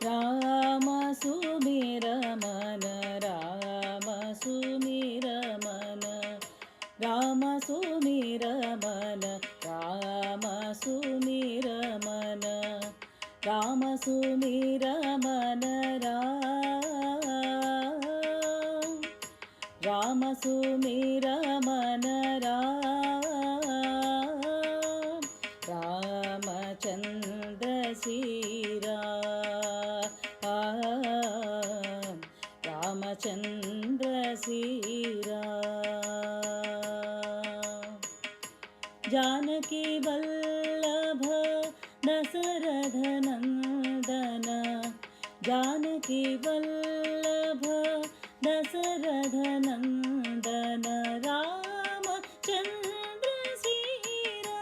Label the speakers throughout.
Speaker 1: राम सुमिर मन राम सुमिर मन राम सुमिर मन राम सुमिर मन राम सुमिर मन राम सुमिर मन रामचंद्र सीरा रामचंद्र सीरा जानकी वल्लभ दशरथ नंदन जानकी वल्लभ दशरथ नंदन रामचंद्र सीरा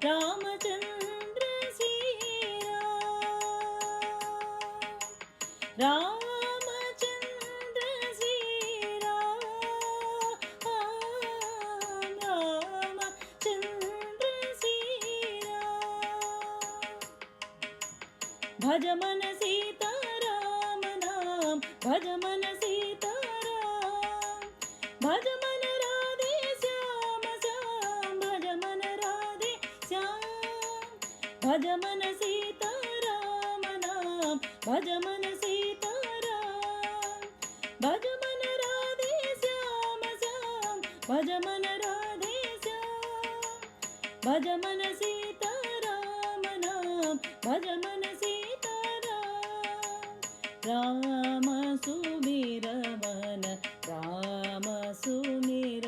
Speaker 1: रामचंद्र सीरा रामचंद्र सीरा रामचंद्र सीरा भज मन सीताराम नाम भज मन सीताराम भज मन राधे श्याम श्याम भज मन राधे श्याम भज मन सीताराम नाम भज मन सीताराम भज मन राधे श्याम श्याम भज मन राधे श्याम भज मन सीताराम नाम भज मन राम सुमिर मन राम सुमिर